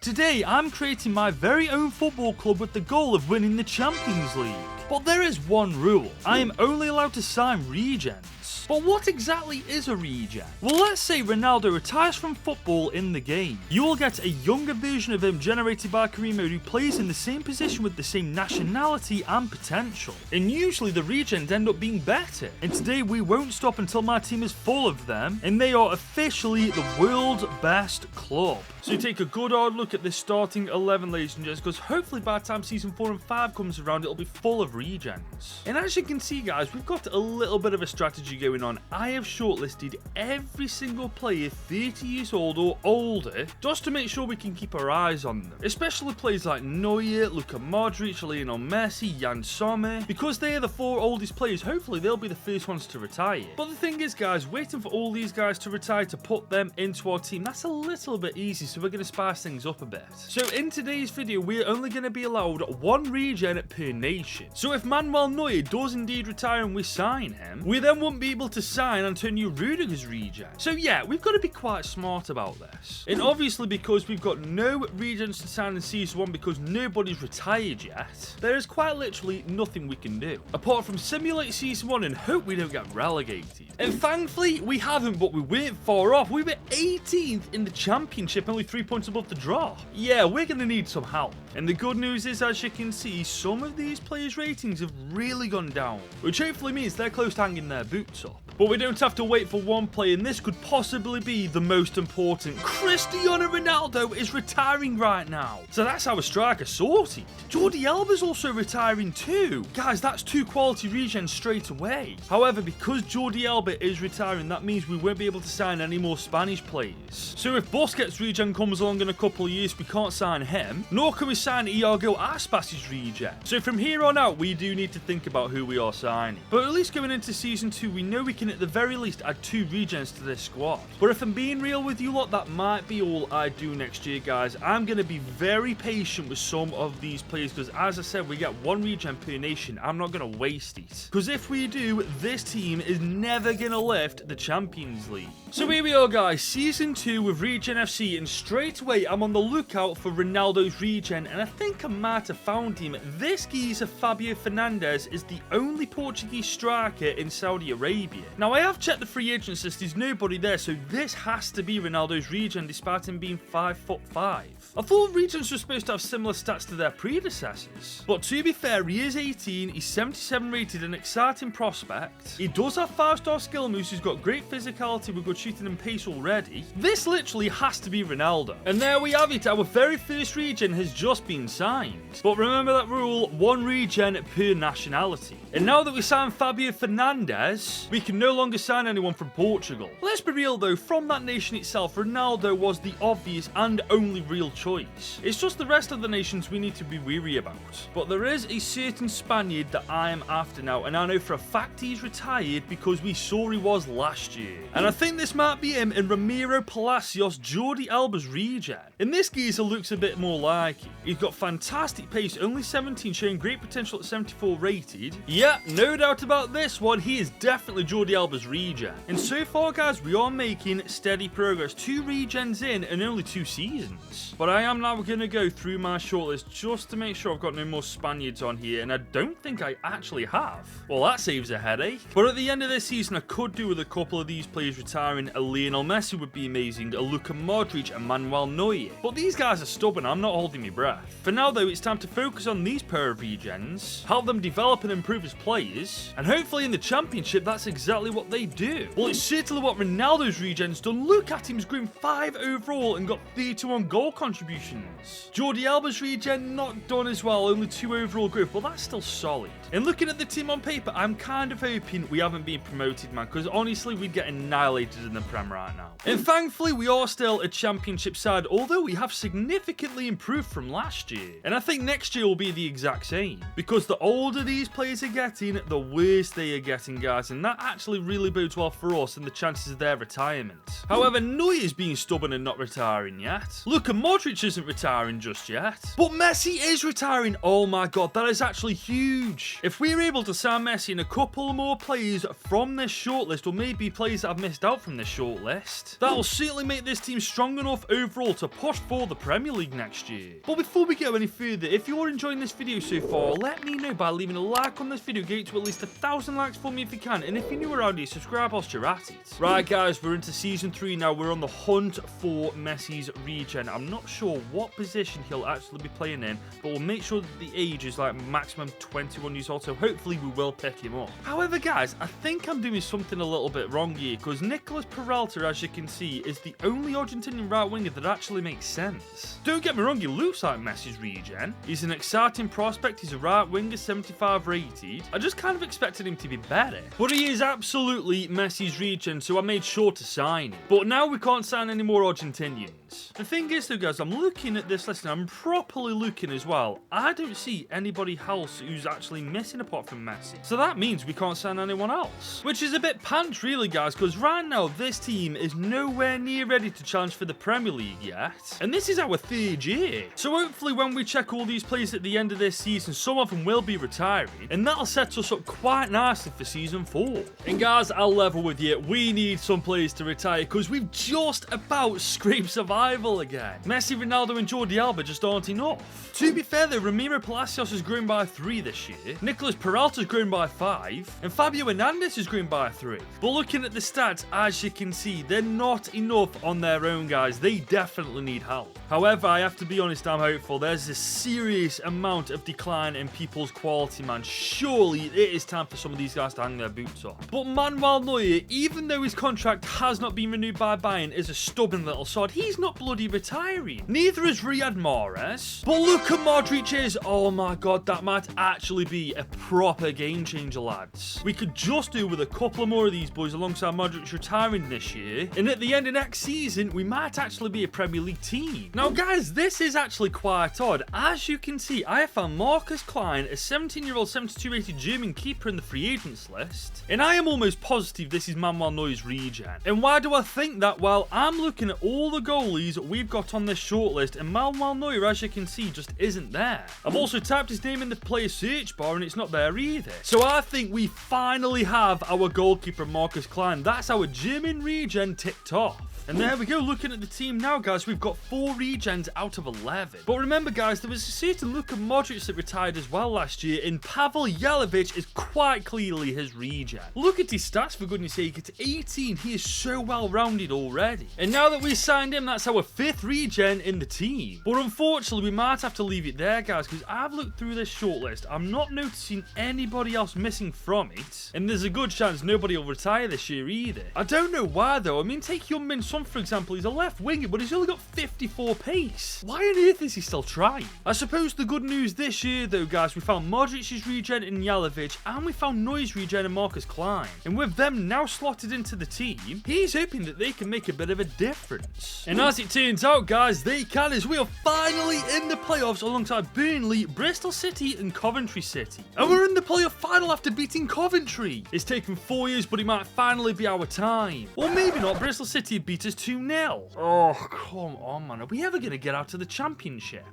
Today I'm creating my very own football club with the goal of winning the Champions League. But there is one rule, I am only allowed to sign regens. But what exactly is a regen? Well, let's say Ronaldo retires from football in the game. You will get a younger version of him generated by career mode who plays in the same position with the same nationality and potential. And usually the regens end up being better. And today we won't stop until my team is full of them and they are officially the world's best club. So take a good hard look at this starting 11, ladies and gents, because hopefully by the time season 4 and 5 comes around, it'll be full of regens. And as you can see, guys, we've got a little bit of a strategy going on. I have shortlisted every single player 30 years old or older, just to make sure we can keep our eyes on them. Especially players like Neuer, Luka Modric, Lionel Messi, Jan Sommer. Because they are the 4 oldest players, hopefully they'll be the first ones to retire. But the thing is, guys, waiting for all these guys to retire to put them into our team, that's a little bit easy. So we're going to spice things up a bit. So in today's video, we're only going to be allowed 1 regen per nation. So if Manuel Neuer does indeed retire and we sign him, we then won't be able to sign Antonio Rudiger's regen. So yeah, we've got to be quite smart about this. And obviously because we've got no regens to sign in season 1 because nobody's retired yet, there is quite literally nothing we can do. Apart from simulate season 1 and hope we don't get relegated. And thankfully we haven't, but we weren't far off. We were 18th in the championship, only 3 points above the draw. Yeah, we're going to need some help. And the good news is, as you can see, some of these players' ratings have really gone down, which hopefully means they're close to hanging their boots up. But we don't have to wait for one player, and this could possibly be the most important. Cristiano Ronaldo is retiring right now. So that's our striker sorted. Jordi Alba's also retiring too. Guys, that's 2 quality regens straight away. However, because Jordi Alba is retiring, that means we won't be able to sign any more Spanish players. So if Busquets' regen comes along in a couple of years, we can't sign him, nor can we sign Iago Aspas's regen. So from here on out, we do need to think about who we are signing. But at least going into season 2, we know we can at the very least add 2 regens to this squad. But if I'm being real with you lot, that might be all I do next year, guys. I'm going to be very patient with some of these players because, as I said, we get 1 regen per nation. I'm not going to waste it. Because if we do, this team is never going to lift the Champions League. So here we are, guys. Season 2 with Regen FC, and straight away I'm on the lookout for Ronaldo's regen, and I think I might have found him. This geezer, Fabio Fernandes, is the only Portuguese striker in Saudi Arabia. Now, I have checked the free agents list, there's nobody there, so this has to be Ronaldo's regen despite him being 5'5". I thought regens were supposed to have similar stats to their predecessors. But to be fair, he is 18, he's 77 rated, an exciting prospect. He does have 5-star skill moves, he's got great physicality with good shooting and pace already. This literally has to be Ronaldo. And there we have it, our very first regen has just been signed. But remember that rule, 1 regen per nationality. And now that we signed Fabio Fernandes, we can no longer sign anyone from Portugal. Let's be real though, from that nation itself, Ronaldo was the obvious and only real choice. It's just the rest of the nations we need to be weary about. But there is a certain Spaniard that I am after now, and I know for a fact he's retired because we saw he was last year. And I think this might be him in Ramiro Palacios, Jordi Alba's regen. And this geezer looks a bit more like him. He's got fantastic pace, only 17, showing great potential at 74 rated. Yeah, no doubt about this one, he is definitely Jordi Alba's regen. And so far, guys, we are making steady progress. 2 regens in and only 2 seasons. But I am now going to go through my shortlist just to make sure I've got no more Spaniards on here, and I don't think I actually have. Well, that saves a headache. But at the end of this season, I could do with a couple of these players retiring. A Lionel Messi would be amazing, a Luka Modric, and Manuel Neuer. But these guys are stubborn, I'm not holding my breath. For now though, it's time to focus on these pair of regens, help them develop and improve as players, and hopefully in the championship that's exactly what they do. Well, it's certainly what Ronaldo's regen's done. Look at him, he's grown 5 overall and got 31 goal contributions. Jordi Alba's regen not done as well, only 2 overall growth, but that's still solid. And looking at the team on paper, I'm kind of hoping we haven't been promoted, man, because honestly we'd get annihilated in the Prem right now. And thankfully we are still a championship side, although we have significantly improved from last year. And I think next year will be the exact same, because the older these players are getting, the worse they are getting, guys, and that actually really bodes well for us and the chances of their retirement. However, Neuer's being stubborn and not retiring yet. Luka Modric Modric isn't retiring just yet. But Messi is retiring. Oh my god, that is actually huge. If we're able to sign Messi and a couple more players from this shortlist, or maybe players that have missed out from this shortlist, that'll certainly make this team strong enough overall to push for the Premier League next year. But before we go any further, if you're enjoying this video so far, let me know by leaving a like on this video. Get to at least 1,000 likes for me if you can, and if you're new around here, subscribe whilst you're at it. Right guys, we're into season 3 now. We're on the hunt for Messi's regen. I'm not sure what position he'll actually be playing in, but we'll make sure that the age is like maximum 21 years old, so hopefully we will pick him up. However guys, I think I'm doing something a little bit wrong here, because Nicolas Peralta, as you can see, is the only Argentinian right winger that actually makes sense. Don't get me wrong, he looks like Messi's regen. He's an exciting prospect. He's a right winger, 75 rated. I just kind of expected him to be better, but he is absolutely Messi's regen, so I made sure to sign him. But now we can't sign any more Argentinians. The thing is though guys, I'm looking at this list and I'm properly looking as well. I don't see anybody else who's actually missing apart from Messi, so that means we can't sign anyone else, which is a bit pants really guys, because right now this team is nowhere near ready to challenge for the Premier League yet, and this is our 3rd year. So hopefully when we check all these players at the end of this season, some of them will be retiring, and that'll set us up quite nicely for season 4. And guys, I'll level with you, we need some players to retire because we've just about scraped survival again. Messi, Ronaldo and Jordi Alba just aren't enough. To be fair though, Ramiro Palacios has grown by 3 this year, Nicolas Peralta has grown by 5, and Fabio Hernandez has grown by 3. But looking at the stats, as you can see, they're not enough on their own guys. They definitely need help. However, I have to be honest, I'm hopeful. There's a serious amount of decline in people's quality, man. Surely it is time for some of these guys to hang their boots up. But Manuel Neuer, even though his contract has not been renewed by Bayern, is a stubborn little sod. He's not bloody retiring. Neither is Riyad Mahrez. But look at Modric's. Oh my god, that might actually be a proper game changer, lads. We could just do with a couple more of these boys alongside Modric retiring this year, and at the end of next season, we might actually be a Premier League team. Now guys, this is actually quite odd. As you can see, I have found Marcus Klein, a 17-year-old 72 rated German keeper in the free agents list, and I am almost positive this is Manuel Neuer's regen. And why do I think that? Well, I'm looking at all the goalies we've got on this shortlist, and Manuel Neuer, as you can see, just isn't there. I've also typed his name in the player search bar and it's not there either. So I think we finally have our goalkeeper Marcus Klein. That's our German regen ticked off. And there we go, looking at the team now, guys, we've got 4 regens out of 11. But remember, guys, there was a certain Luka Modric that retired as well last year, and Pavel Jelavic is quite clearly his regen. Look at his stats, for goodness sake, it's 18. He is so well-rounded already. And now that we signed him, that's our 5th regen in the team. But unfortunately, we might have to leave it there, guys, because I've looked through this shortlist. I'm not noticing anybody else missing from it, and there's a good chance nobody will retire this year either. I don't know why, though. I mean, take Young-Min Son, for example. He's a left winger, but he's only got 54 pace. Why on earth is he still trying? I suppose the good news this year, though, guys, we found Modric's regen in Jelavic, and we found Neuer's regen in Marcus Klein. And with them now slotted into the team, he's hoping that they can make a bit of a difference. And as it turns out, guys, they can, as we are finally in the playoffs alongside Burnley, Bristol City, and Coventry City. And we're in the playoff final after beating Coventry. It's taken 4 years, but it might finally be our time. Or maybe not. Bristol City beat us 2-0. Oh, come on, man. Are we ever going to get out of the championship?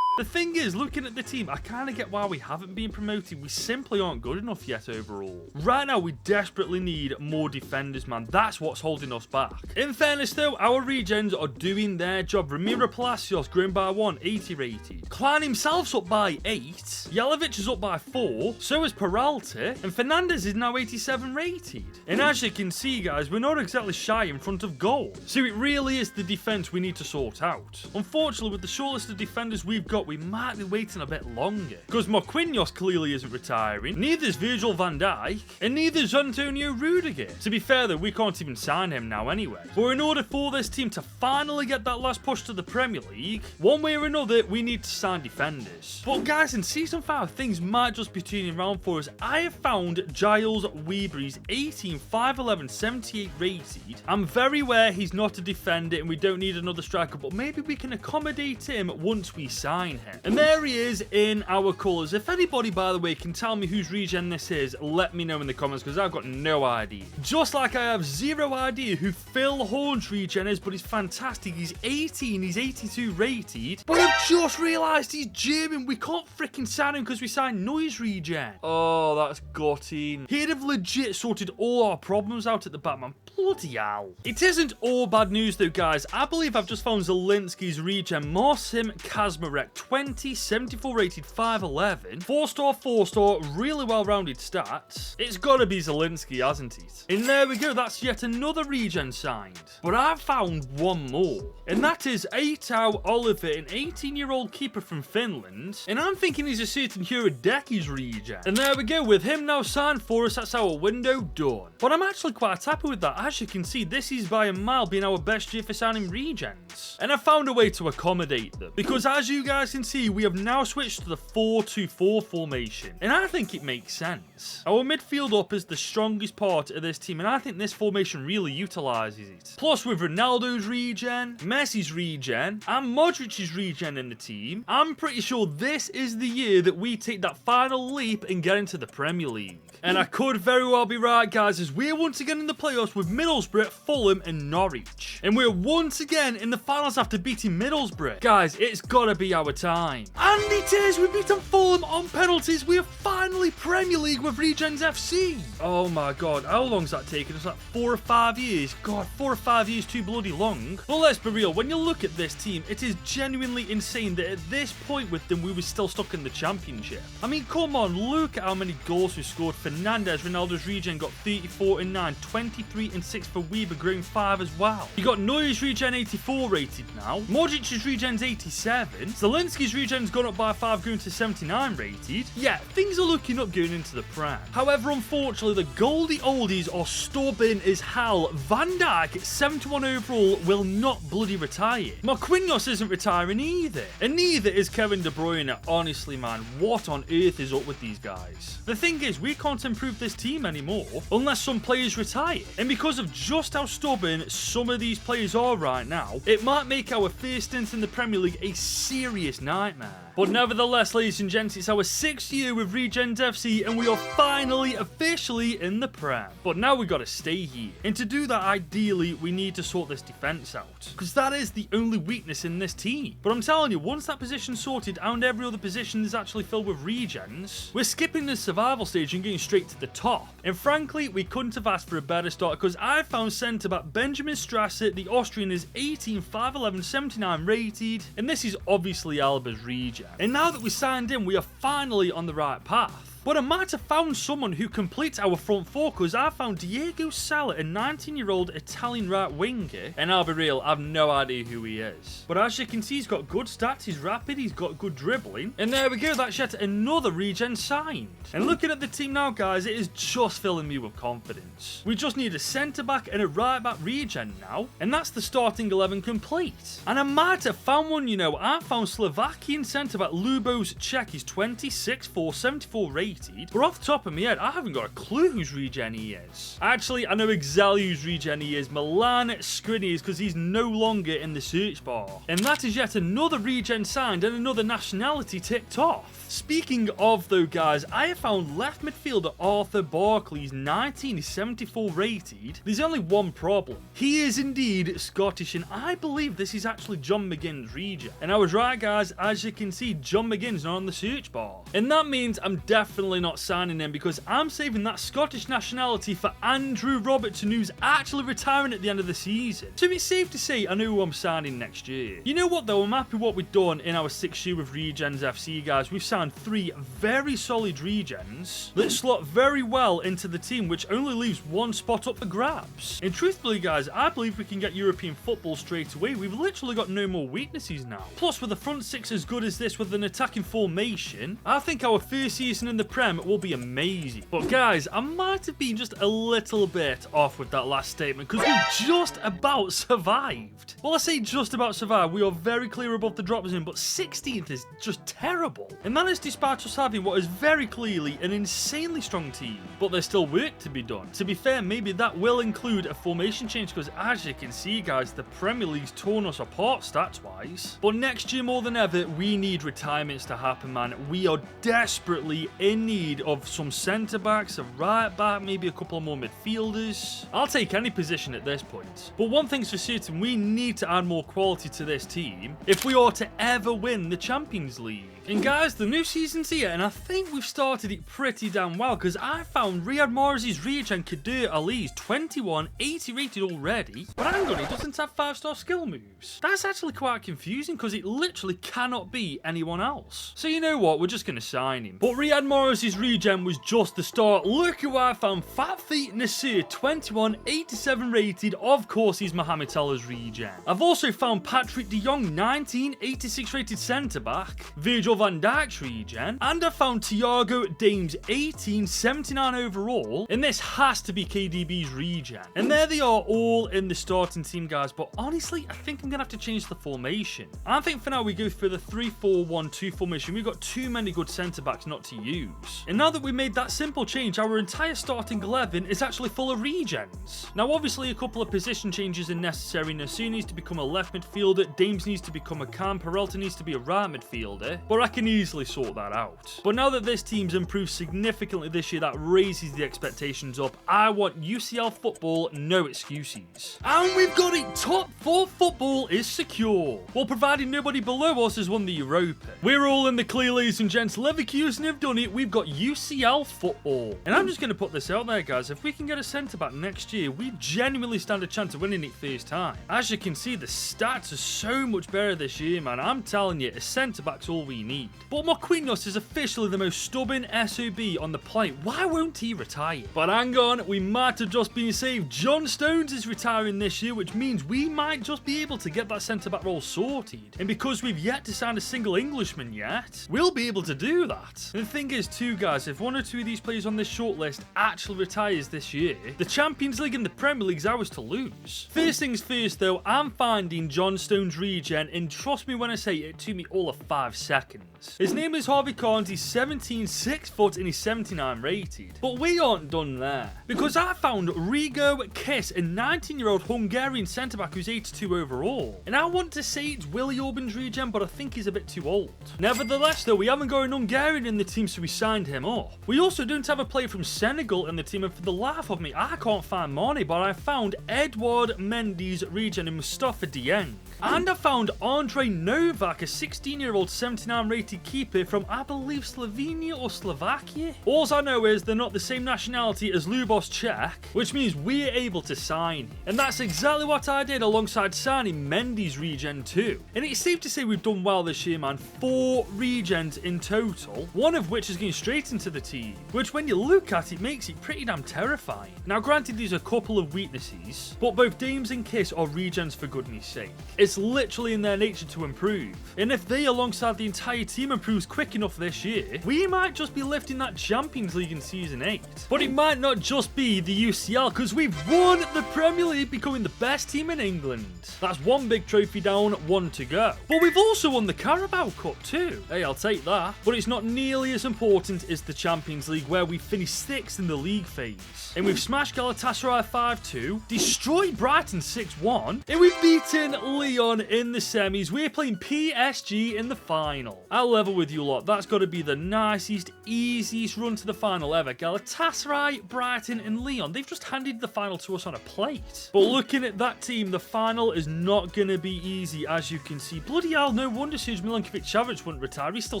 The thing is, looking at the team, I kind of get why we haven't been promoted. We simply aren't good enough yet overall. Right now, we desperately need more defenders, man. That's what's holding us back. In fairness, though, our regens are doing their job. Ramiro Palacios grown by 1, 80 rated. Klein himself's up by 8. Jelavic is up by 4. So is Peralta. And Fernandez is now 87 rated. And as you can see, guys, we're not exactly shy in front of goal. So it really is the defense we need to sort out. Unfortunately, with the short list of defenders we've got, we might be waiting a bit longer, because Marquinhos clearly isn't retiring, neither is Virgil van Dijk, and neither is Antonio Rudiger. To be fair though, we can't even sign him now anyway. But in order for this team to finally get that last push to the Premier League, one way or another, we need to sign defenders. But guys, in Season 5, things might just be turning around for us. I have found Giles Weber's 18, 5'11", 78 rated. I'm very aware he's not a defender and we don't need another striker, but maybe we can accommodate him once we sign sign him. And there he is in our colours. If anybody, by the way, can tell me whose regen this is, let me know in the comments, because I've got no idea. Just like I have zero idea who Phil Horn's regen is, but he's fantastic. He's 18, he's 82 rated. But I've just realised he's German. We can't freaking sign him because we signed Noise regen. Oh, that's gutting. He'd have legit sorted all our problems out at the back, man. Bloody hell. It isn't all bad news though, guys. I believe I've just found Zelensky's regen. Marsim Kazmarek, 20, 74 rated, 5'11. 4-star, 4-star, really well-rounded stats. It's gotta be Zelensky, hasn't it? And there we go, that's yet another regen signed. But I've found one more. And that is Aitau Oliver, an 18-year-old keeper from Finland. And I'm thinking he's a certain Huradeki's regen. And there we go, with him now signed for us, that's our window done. But I'm actually quite happy with that. As you can see, this is by a mile being our best year for signing regens. And I found a way to accommodate them. Because as you guys can see, we have now switched to the 4-2-4 formation. And I think it makes sense. Our midfield up is the strongest part of this team, and I think this formation really utilises it. Plus with Ronaldo's regen, Messi's regen, and Modric's regen in the team, I'm pretty sure this is the year that we take that final leap and get into the Premier League. And I could very well be right, guys, as we're once again in the playoffs with Middlesbrough, Fulham and Norwich. And we're once again in the finals after beating Middlesbrough. Guys, it's gotta be our time. And it is! We've beaten Fulham on penalties. We are finally Premier League with Regens FC. Oh my god, how long's that taken us? Like 4 or 5 years? God, 4 or 5 years too bloody long. But let's be real, when you look at this team, it is genuinely insane that at this point with them, we were still stuck in the Championship. I mean, come on, look at how many goals we scored. Fernandes, Ronaldo's regen, got 34 and 9, 23 and 6 for Weber, growing 5 as well. You got Neuer's regen 84 rated now. Modric's regen's 87. Zelensky's regen's gone up by 5, going to 79 rated. Yeah, things are looking up going into the Prem. However, unfortunately, the Goldie Oldies are stubborn as hell. Van Dijk, 71 overall, will not bloody retire. Marquinhos isn't retiring either. And neither is Kevin De Bruyne. Honestly, man, what on earth is up with these guys? The thing is, we can't improve this team anymore unless some players retire. And because of just how stubborn some of these players are right now, it might make our first stint in the Premier League a serious nightmare. But nevertheless, ladies and gents, it's our 6th year with REGENS FC and we are finally officially in the Prem. But now we got to stay here. And to do that, ideally, we need to sort this defence out. Because that is the only weakness in this team. But I'm telling you, once that position's sorted and every other position is actually filled with regens, we're skipping the survival stage and getting straight to the top. And frankly, we couldn't have asked for a better start because I found centre-back Benjamin Strasser, the Austrian, is 18, 5'11", 79 rated. And this is obviously Alba's regen. And now that we signed in, we are finally on the right path. But I might have found someone who completes our front four because I found Diego Sala, a 19-year-old Italian right winger. And I'll be real, I've no idea who he is. But as you can see, he's got good stats, he's rapid, he's got good dribbling. And there we go, that's yet another regen signed. And looking at the team now, guys, it is just filling me with confidence. We just need a centre-back and a right-back regen now. And that's the starting 11 complete. And I might have found one, you know. I found Slovakian centre-back Lubos Czech. He's 26'4", 74 rated. But off the top of my head, I haven't got a clue whose regen he is. Actually, I know exactly whose regen he is. Milan Skriniar, because he's no longer in the search bar. And that is yet another regen signed and another nationality ticked off. Speaking of though, guys, I have found left midfielder Arthur Barkley, 19, 74 rated. There's only one problem. He is indeed Scottish, and I believe this is actually John McGinn's regen. And I was right, guys. As you can see, John McGinn's not on the search bar. And that means I'm definitely not signing him because I'm saving that Scottish nationality for Andrew Robertson, who's actually retiring at the end of the season. So it's safe to say I know who I'm signing next year. You know what though, I'm happy what we've done in our 6th year with REGENS FC, guys. We've signed 3 very solid regens that slot very well into the team, which only leaves one spot up for grabs. And truthfully, guys, I believe we can get European football straight away. We've literally got no more weaknesses now. Plus, with a front 6 as good as this with an attacking formation, I think our first season in the Prem will be amazing. But guys, I might have been just a little bit off with that last statement because we just about survived. Well, I say just about survived. We are very clear above the drop zone, but 16th is just terrible. And that is despite us having what is very clearly an insanely strong team. But there's still work to be done. To be fair, maybe that will include a formation change because as you can see, guys, the Premier League's torn us apart stats-wise. But next year more than ever, we need retirements to happen, man. We are desperately in need of some centre-backs, a right-back, maybe a couple more midfielders. I'll take any position at this point. But one thing's for certain, we need to add more quality to this team if we are to ever win the Champions League. And guys, the new season's here, and I think we've started it pretty damn well, because I found Riyad Mahrez's regen Kadir Ali's 21, 80 rated already, but hang on, he doesn't have 5-star skill moves. That's actually quite confusing, because it literally cannot be anyone else. So you know what, we're just going to sign him. But Riyad Mahrez's regen was just the start. Look who I found, Fat Feet Nasir, 21, 87 rated, of course he's Mohamed Salah's regen. I've also found Patrick de Jong, 19, 86 rated centre-back, Virgil van Dijk's regen, and I found Thiago Dames 18, 79 overall, and this has to be KDB's regen. And there they are all in the starting team, guys, but honestly, I think I'm going to have to change the formation. I think for now we go for the 3-4-1-2 formation. We've got too many good centre-backs not to use. And now that we made that simple change, our entire starting 11 is actually full of regens. Now, obviously, a couple of position changes are necessary. Nasir needs to become a left midfielder, Dames needs to become a cam, Peralta needs to be a right midfielder, but I can easily sort that out. But now that this team's improved significantly this year, that raises the expectations up. I want UCL football, no excuses. And we've got it, top 4 football is secure. Well, providing nobody below us has won the Europa. We're all in the clear, ladies and gents. Leverkusen have done it, we've got UCL football. And I'm just going to put this out there, guys, if we can get a centre-back next year, we genuinely stand a chance of winning it first time. As you can see, the stats are so much better this year, man. I'm telling you, a centre-back's all we need. But Marquinhos is officially the most stubborn SOB on the planet. Why won't he retire? But hang on, we might have just been saved. John Stones is retiring this year, which means we might just be able to get that centre-back role sorted. And because we've yet to sign a single Englishman yet, we'll be able to do that. And the thing is too, guys, if one or two of these players on this shortlist actually retires this year, the Champions League and the Premier League's ours to lose. First things first though, I'm finding John Stones regen, and trust me when I say it took me all of 5 seconds. His name is Harvey Carnes, he's 17, 6 foot, and he's 79 rated. But we aren't done there, because I found Rigo Kiss, a 19-year-old Hungarian centre-back who's 82 overall. And I want to say it's Willy Orban's regen, but I think he's a bit too old. Nevertheless though, we haven't got an Hungarian in the team, so we signed him up. We also don't have a player from Senegal in the team, and for the life of me, I can't find Mane, but I found Edouard Mendy's regen and Mustafa Dieng. And I found Andre Novak, a 16-year-old 79 rated keeper from, I believe, Slovenia or Slovakia. All I know is they're not the same nationality as Lubos Czech, which means we're able to sign. And that's exactly what I did alongside signing Mendy's regen too. And it's safe to say we've done well this year, man. 4 regens in total, one of which is going straight into the team, which when you look at it makes it pretty damn terrifying. Now granted, there's a couple of weaknesses, but both Dames and Kiss are regens for goodness sake. It's literally in their nature to improve, and if they alongside the entire team improves quick enough this year, we might just be lifting that Champions League in Season 8. But it might not just be the UCL, because we've won the Premier League, becoming the best team in England. That's one big trophy down, 1 to go. But we've also won the Carabao Cup too. Hey, I'll take that. But it's not nearly as important as the Champions League, where we finished 6th in the league phase. And we've smashed Galatasaray 5-2, destroyed Brighton 6-1, and we've beaten Lyon in the semis. We're playing PSG in the final. I'll level with you lot, that's got to be the nicest, easiest run to the final ever. Galatasaray, Brighton and Lyon, they've just handed the final to us on a plate. But looking at that team, the final is not going to be easy, as you can see. Bloody hell, no wonder Serge Milinkovic-Savic wouldn't retire, he's still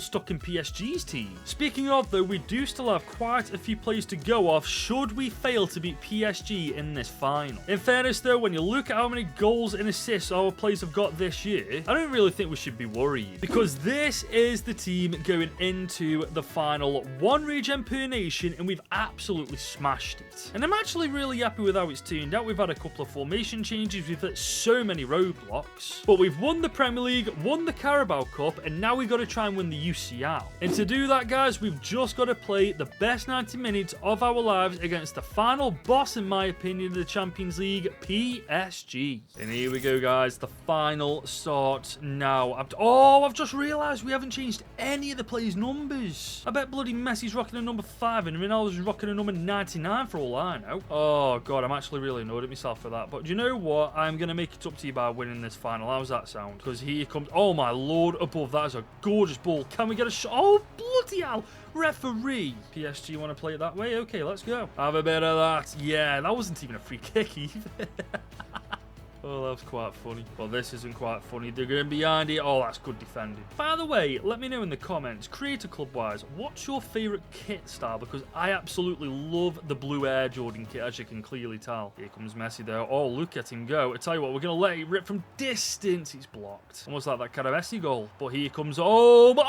stuck in PSG's team. Speaking of though, we do still have quite a few players to go off should we fail to beat PSG in this final. In fairness though, when you look at how many goals and assists our players have got this year, I don't really think we should be worried, because this is the team going into the final. 1 regen per nation, and we've absolutely smashed it. And I'm actually really happy with how it's turned out. We've had a couple of formation changes, we've hit so many roadblocks, but we've won the Premier League, won the Carabao Cup, and now we've got to try and win the UCL. And to do that, guys, we've just got to play the best 90 minutes of our lives against the final boss, in my opinion, of the Champions League, PSG. And here we go, guys. The final starts now. I've just realised we haven't changed any of the players' numbers. I bet bloody Messi's rocking a number 5 and Ronaldo's rocking a number 99 for all I know. Oh, God, I'm actually really annoyed at myself for that. But do you know what? I'm going to make it up to you by winning this final. How's that sound? Because here comes... Oh, my Lord, above. That is a gorgeous ball. Can we get a shot? Oh, bloody hell. Referee. PSG want to play it that way? Okay, let's go. Have a bit of that. Yeah, that wasn't even a free kick either. Oh, that was quite funny. Well, this isn't quite funny. They're going behind it. Oh, that's good defending. By the way, let me know in the comments, Creator Club-wise, what's your favourite kit style? Because I absolutely love the blue Air Jordan kit, as you can clearly tell. Here comes Messi there. Oh, look at him go. I tell you what, we're going to let it rip from distance. It's blocked. Almost like that kind of Messi goal. But here comes... Oh, but...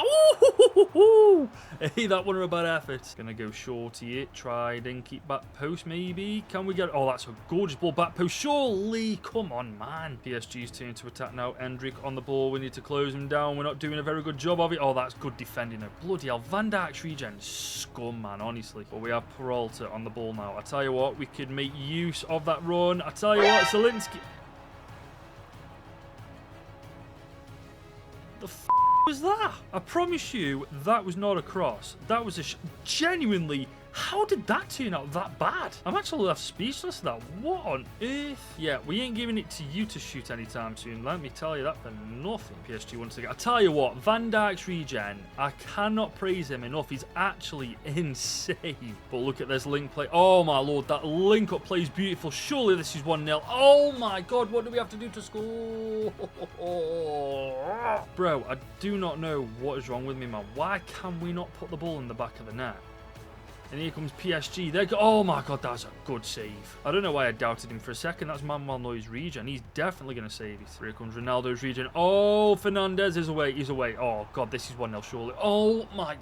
Ooh, hey, that one a bad effort. Going to go shorty it. Try and keep back post, maybe. Can we get... Oh, that's a gorgeous ball. Back post. Surely. Come on. Man, PSG's turn to attack now. Endrick on the ball. We need to close him down. We're not doing a very good job of it. Oh, that's good defending now. Bloody hell. Van Dijk's regen. Scum, man, honestly. But we have Peralta on the ball now. I tell you what, we could make use of that run. I tell you what, Zielinski. The f was that? I promise you, that was not a cross. That was a genuinely... How did that turn out that bad? I'm actually left speechless at that. What on earth? Yeah, we ain't giving it to you to shoot anytime soon. Let me tell you that for nothing. PSG once again. I tell you what, Van Dijk's regen, I cannot praise him enough. He's actually insane. But look at this link play. Oh my Lord, that link up play is beautiful. Surely this is 1-0. Oh my God, what do we have to do to score? Bro, I do not know what is wrong with me, man. Why can we not put the ball in the back of the net? And here comes PSG. Oh my God, that's a good save. I don't know why I doubted him for a second. That's Manuel Neuer's regen. He's definitely going to save it. Here comes Ronaldo's regen. Oh, Fernandez is away. He's away. Oh God, this is 1-0 surely. Oh my...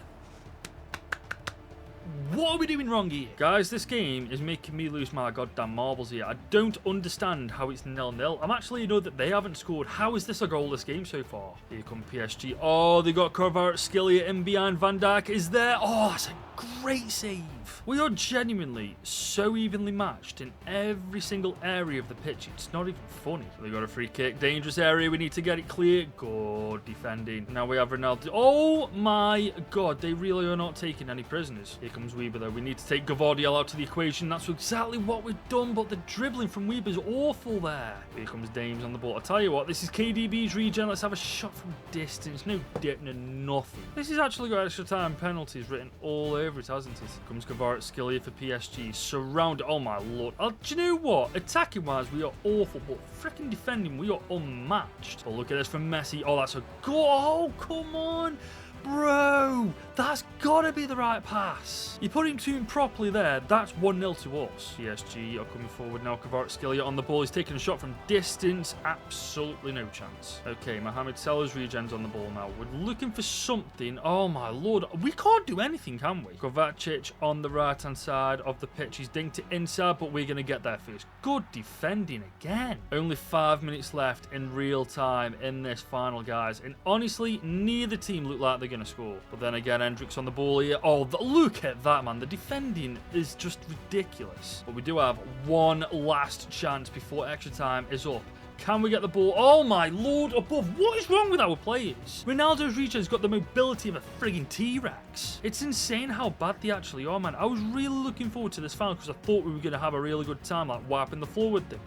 What are we doing wrong here? Guys, this game is making me lose my goddamn marbles here. I don't understand how it's 0-0. I'm actually annoyed that they haven't scored. How is this a goalless game so far? Here come PSG. Oh, they got Kvaratskhelia in behind. Van Dijk is there. Oh, that's a great save. We are genuinely so evenly matched in every single area of the pitch. It's not even funny. They got a free kick. Dangerous area. We need to get it clear. Good defending. Now we have Ronaldo. Oh my God. They really are not taking any prisoners. Here comes Weber though. We need to take Gavardiel out to the equation. That's exactly what we've done. But the dribbling from Weber is awful there. Here comes Dames on the ball. I tell you what. This is KDB's regen. Let's have a shot from distance. No dip, no nothing. This has actually got extra time penalties written all over it, hasn't it? Here comes Kvaratskhelia for PSG. Surrounded. Oh my Lord. Do you know what? Attacking wise, we are awful, but freaking defending, we are unmatched. Oh, look at this from Messi. Oh, that's a goal. Oh, come on. Bro, that's got to be the right pass. You put him to him properly there. That's 1-0 to us. PSG are coming forward now. Kvaratskhelia on the ball. He's taking a shot from distance. Absolutely no chance. Okay, Mohamed Salah's regen's on the ball now. We're looking for something. Oh, my Lord. We can't do anything, can we? Kovacic on the right-hand side of the pitch. He's dinked it inside, but we're going to get there first. Good defending again. Only 5 minutes left in real time in this final, guys. And honestly, neither team look like they're going to score. But then again, Hendrick's on the ball here. Oh, look at that, man. The defending is just ridiculous. But we do have one last chance before extra time is up. Can we get the ball? Oh my Lord above. What is wrong with our players? Ronaldo's regen's got the mobility of a friggin' T-Rex. It's insane how bad they actually are, man. I was really looking forward to this final because I thought we were going to have a really good time like wiping the floor with them.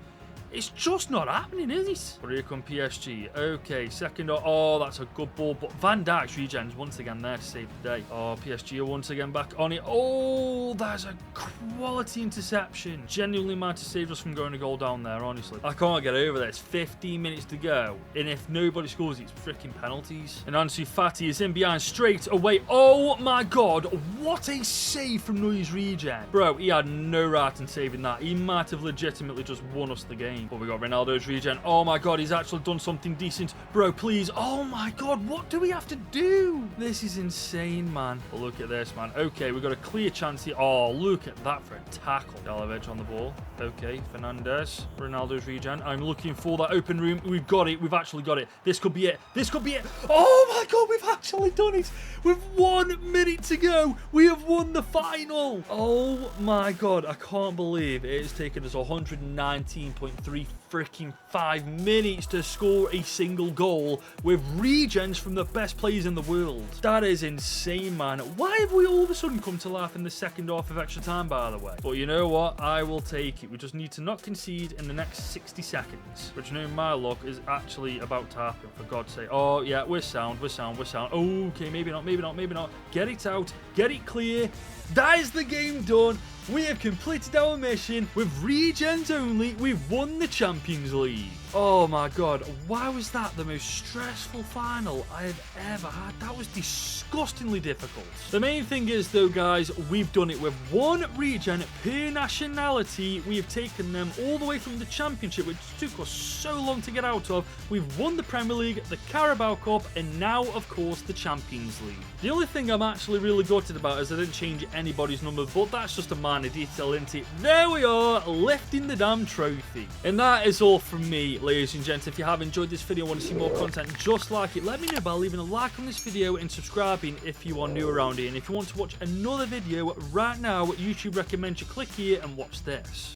It's just not happening, is it? But here come PSG. Okay, second. Oh, that's a good ball. But Van Dijk's regen's once again there to save the day. Oh, PSG are once again back on it. Oh, that's a quality interception. Genuinely might have saved us from going a goal down there, honestly. I can't get over this. 15 minutes to go. And if nobody scores, it's freaking penalties. And Ansu Fati is in behind straight away. Oh, my God. What a save from Neuer's regen. Bro, he had no right in saving that. He might have legitimately just won us the game. game. But we got Ronaldo's regen. Oh my god, he's actually done something decent. Bro, please. Oh my god, what do we have to do? This is insane, man. But look at this, man. Okay, we got a clear chance here. Oh, look at that for a tackle. Galovic on the ball. Okay, Fernandez. Ronaldo's regen. I'm looking for that open room. We've got it. We've actually got it. This could be it. This could be it. Oh my god, we've actually done it. With 1 minute to go, we have won the final. Oh my god, I can't believe it has taken us 119.3 freaking 5 minutes to score a single goal with regens from the best players in the world. That is insane, man. Why have we all of a sudden come to life in the second half of extra time, by the way? But you know what? I will take it. We just need to not concede in the next 60 seconds. But you know, my luck is actually about to happen, for God's sake. Oh, yeah, we're sound. We're sound. We're sound. Okay, maybe not. Maybe not. Maybe not. Get it out. Get it clear. That is the game done. We have completed our mission with regens only. We've won the Champions League. Oh my god, why was that the most stressful final I have ever had? That was disgustingly difficult. The main thing is though, guys, we've done it with 1 regen per nationality. We have taken them all the way from the Championship, which took us so long to get out of. We've won the Premier League, the Carabao Cup, and now, of course, the Champions League. The only thing I'm actually really gutted about is I didn't change anybody's number, but that's just a minor detail, isn't it? There we are, lifting the damn trophy. And that is all from me, ladies and gents. If you have enjoyed this video and want to see more content just like it, let me know by leaving a like on this video and subscribing if you are new around here. And if you want to watch another video right now, YouTube recommends you click here and watch this.